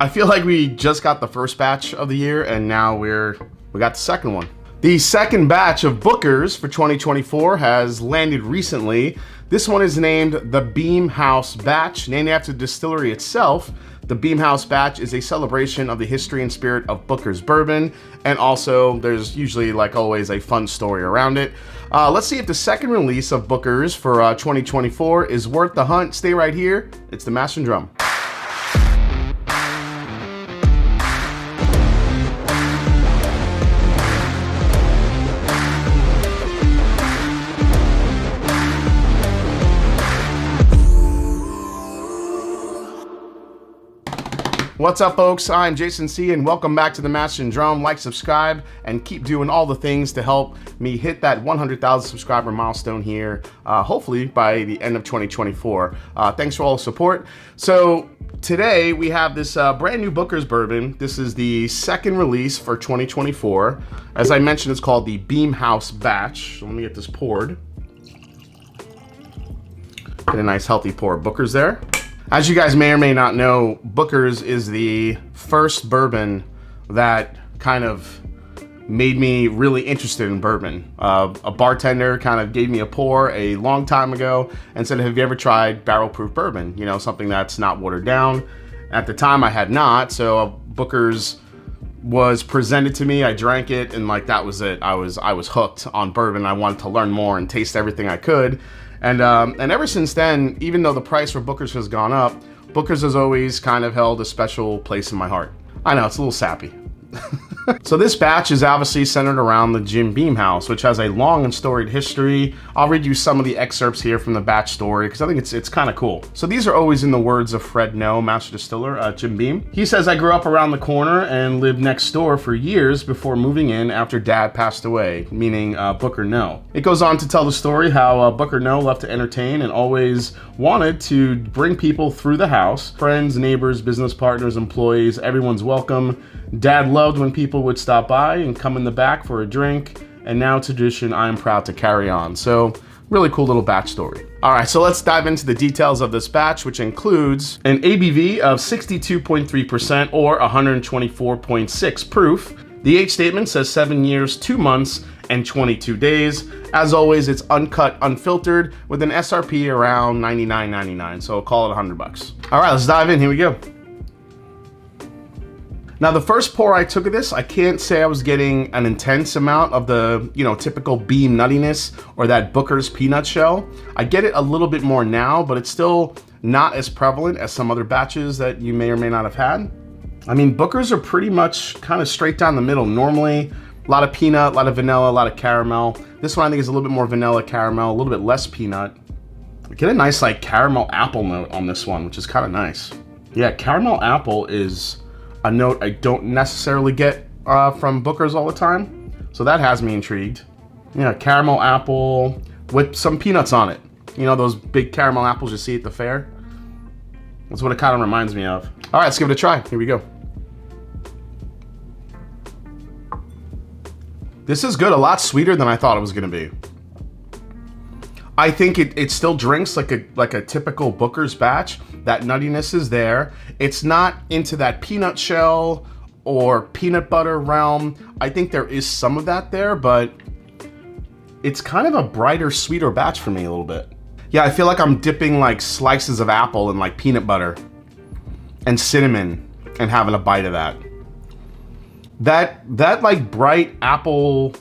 I feel like we just got the first batch of the year, and now we got the second one. The second batch of Bookers for 2024 has landed recently. This one is named the Beam House Batch, named after the distillery itself. The Beam House Batch is a celebration of the history and spirit of Booker's Bourbon, and also there's usually, like always, a fun story around it. Let's see if the second release of Bookers for 2024 is worth the hunt. Stay right here. It's the Mash and Drum. What's up, folks? I'm Jason C, and welcome back to the Mash and Drum. Like, subscribe, and keep doing all the things to help me hit that 100,000 subscriber milestone here, hopefully by the end of 2024. Thanks for all the support. So today we have this brand new Booker's Bourbon. This is the second release for 2024. As I mentioned, it's called the Beam House Batch. So let me get this poured. Get a nice healthy pour of Booker's there. As you guys may or may not know, Booker's is the first bourbon that kind of made me really interested in bourbon. A bartender kind of gave me a pour a long time ago and said, have you ever tried barrel-proof bourbon? You know, something that's not watered down. At the time I had not, so Booker's was presented to me. I drank it, and like that was it. I was hooked on bourbon. I wanted to learn more and taste everything I could. And ever since then, even though the price for Booker's has gone up, Booker's has always kind of held a special place in my heart. I know, it's a little sappy. So this batch is obviously centered around the Jim Beam House, which has a long and storied history. I'll read you some of the excerpts here from the batch story because I think it's kind of cool. So these are always in the words of Fred No, master distiller, Jim Beam. He says, I grew up around the corner and lived next door for years before moving in after Dad passed away, meaning Booker No. It goes on to tell the story how Booker No loved to entertain and always wanted to bring people through the house. Friends, neighbors, business partners, employees, everyone's welcome. Dad loved when people would stop by and come in the back for a drink, and now tradition I am proud to carry on. So really cool little batch story. All right, so let's dive into the details of this batch, which includes an ABV of 62.3% or 124.6 proof. The age statement says 7 years, 2 months, and 22 days. As always, it's uncut, unfiltered, with an SRP around $99.99, so call it $100. All right, let's dive in. Here we go. Now, the first pour I took of this, I can't say I was getting an intense amount of the, typical Beam nuttiness or that Booker's peanut shell. I get it a little bit more now, but it's still not as prevalent as some other batches that you may or may not have had. I mean, Booker's are pretty much kind of straight down the middle. Normally, a lot of peanut, a lot of vanilla, a lot of caramel. This one I think is a little bit more vanilla caramel, a little bit less peanut. I get a nice like caramel apple note on this one, which is kind of nice. Yeah, caramel apple is a note I don't necessarily get from Booker's all the time. So that has me intrigued. Yeah, caramel apple with some peanuts on it. You know, those big caramel apples you see at the fair? That's what it kind of reminds me of. All right, let's give it a try. Here we go. This is good, a lot sweeter than I thought it was gonna be. I think it still drinks like a typical Booker's batch. That nuttiness is there. It's not into that peanut shell or peanut butter realm. I think there is some of that there, but it's kind of a brighter, sweeter batch for me a little bit. Yeah, I feel like I'm dipping like slices of apple in like peanut butter and cinnamon and having a bite of that. That like bright apple,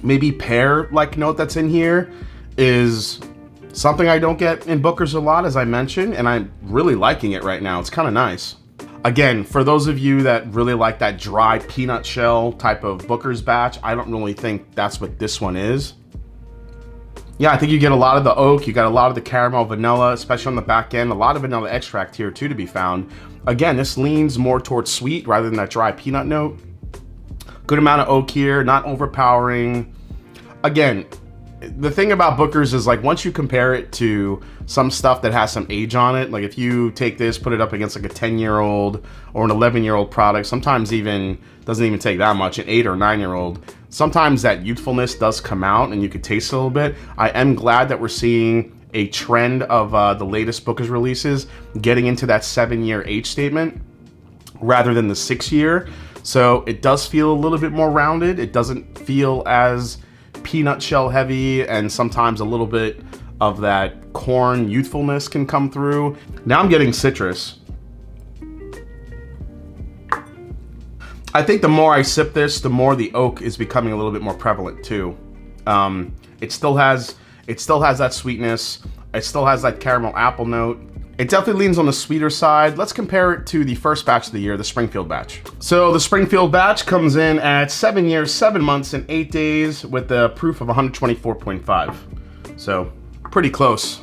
maybe pear like note that's in here is something I don't get in Booker's a lot, as I mentioned, and I'm really liking it right now. It's kind of nice. Again, for those of you that really like that dry peanut shell type of Booker's batch, I don't really think that's what this one is. Yeah, I think you get a lot of the oak, you got a lot of the caramel, vanilla, especially on the back end, a lot of vanilla extract here too to be found. Again, this leans more towards sweet rather than that dry peanut note. Good amount of oak here, not overpowering. Again, the thing about Booker's is like once you compare it to some stuff that has some age on it, like if you take this, put it up against like a 10-year-old or an 11-year-old product, sometimes even doesn't even take that much, an 8 or 9-year-old, sometimes that youthfulness does come out and you could taste it a little bit. I am glad that we're seeing a trend of the latest Booker's releases getting into that 7-year age statement. rather than the 6-year. So it does feel a little bit more rounded. It doesn't feel as peanut shell heavy, and sometimes a little bit of that corn youthfulness can come through. Now I'm getting citrus. I think the more I sip this, the more the oak is becoming a little bit more prevalent too. It still has that sweetness. It still has that caramel apple note. It definitely leans on the sweeter side. Let's compare it to the first batch of the year, the Springfield batch. So the Springfield batch comes in at 7 years, 7 months, and 8 days with a proof of 124.5. So pretty close.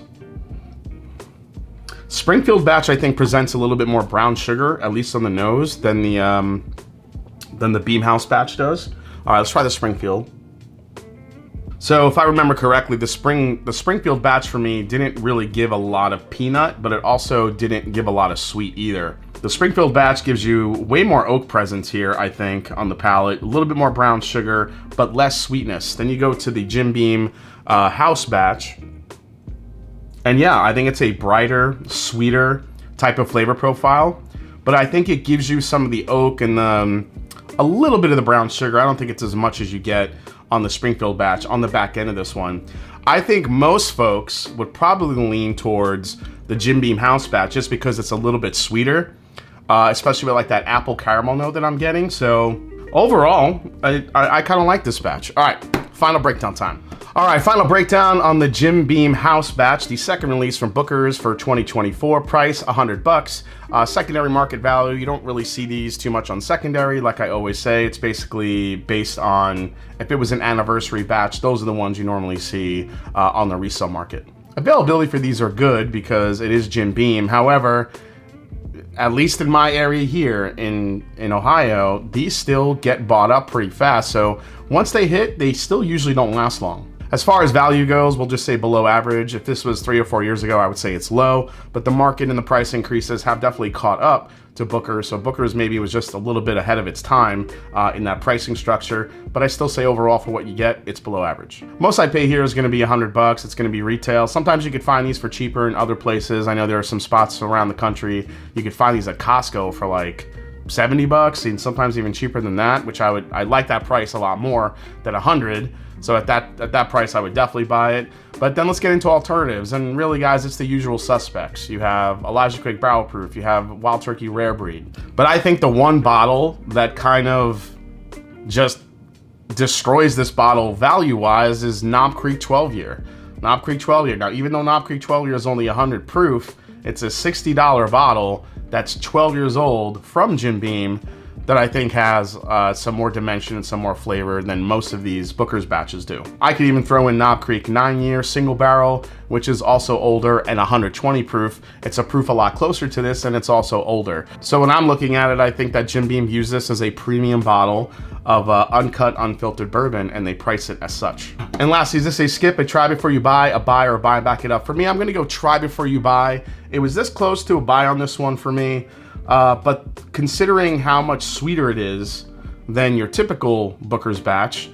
Springfield batch, I think, presents a little bit more brown sugar, at least on the nose, than the Beam House batch does. All right, let's try the Springfield. So if I remember correctly, the Springfield batch for me didn't really give a lot of peanut, but it also didn't give a lot of sweet either. The Springfield batch gives you way more oak presence here, I think, on the palate, a little bit more brown sugar, but less sweetness. Then you go to the Jim Beam House batch, and yeah, I think it's a brighter, sweeter type of flavor profile, but I think it gives you some of the oak and a little bit of the brown sugar. I don't think it's as much as you get on the Springfield batch on the back end of this one. I think most folks would probably lean towards the Jim Beam House batch just because it's a little bit sweeter, especially with like that apple caramel note that I'm getting. So overall, I kind of like this batch. All right, final breakdown time. All right, final breakdown on the Jim Beam House batch, the second release from Booker's for 2024. Price $100. Secondary market value, you don't really see these too much on secondary. Like I always say, it's basically based on if it was an anniversary batch, those are the ones you normally see on the resale market. Availability for these are good because it is Jim Beam. However, at least in my area here in Ohio, these still get bought up pretty fast. So once they hit, they still usually don't last long. As far as value goes, we'll just say below average. If this was 3 or 4 years ago, I would say it's low, but the market and the price increases have definitely caught up to Booker's. So Booker's maybe was just a little bit ahead of its time in that pricing structure, but I still say overall for what you get, it's below average. Most I pay here is gonna be $100. It's gonna be retail. Sometimes you could find these for cheaper in other places. I know there are some spots around the country. You could find these at Costco for like $70 and sometimes even cheaper than that, which I like that price a lot more than $100. So at that price, I would definitely buy it. But then let's get into alternatives. And really, guys, it's the usual suspects. You have Elijah Craig Barrel Proof. You have Wild Turkey Rare Breed. But I think the one bottle that kind of just destroys this bottle value-wise is Knob Creek 12-year. Knob Creek 12-year. Now, even though Knob Creek 12-year is only 100 proof, it's a $60 bottle that's 12 years old from Jim Beam that I think has some more dimension and some more flavor than most of these Booker's batches do. I could even throw in Knob Creek 9-year single barrel, which is also older and 120 proof. It's a proof a lot closer to this, and it's also older. So when I'm looking at it, I think that Jim Beam views this as a premium bottle of uncut, unfiltered bourbon, and they price it as such. And lastly, is this a skip, a try before you buy, a buy, or a buy back it up? For me, I'm gonna go try before you buy. It was this close to a buy on this one for me. But considering how much sweeter it is than your typical Booker's batch,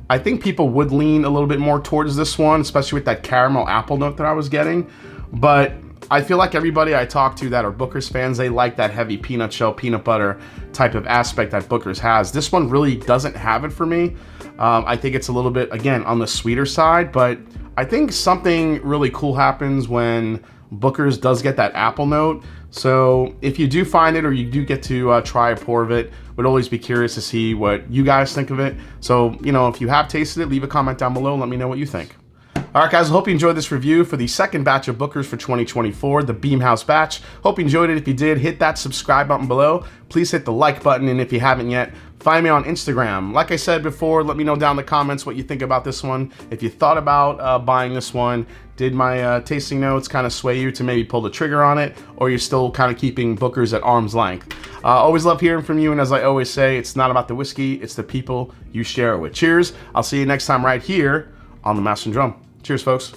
I think people would lean a little bit more towards this one, especially with that caramel apple note that I was getting. But I feel like everybody I talk to that are Booker's fans, they like that heavy peanut shell, peanut butter type of aspect that Booker's has. This one really doesn't have it for me. I think it's a little bit, again, on the sweeter side, but I think something really cool happens when Booker's does get that apple note. So if you do find it or you do get to try a pour of it, would always be curious to see what you guys think of it. So, you know, if you have tasted it, leave a comment down below and let me know what you think. All right, guys, I hope you enjoyed this review for the second batch of Booker's for 2024, the Beam House batch. Hope you enjoyed it. If you did, hit that subscribe button below. Please hit the like button, and if you haven't yet, find me on Instagram. Like I said before, let me know down in the comments what you think about this one. If you thought about buying this one, did my tasting notes kind of sway you to maybe pull the trigger on it, or you're still kind of keeping Booker's at arm's length? Always love hearing from you, and as I always say, it's not about the whiskey, it's the people you share it with. Cheers. I'll see you next time right here on The Master and Drum. Cheers, folks.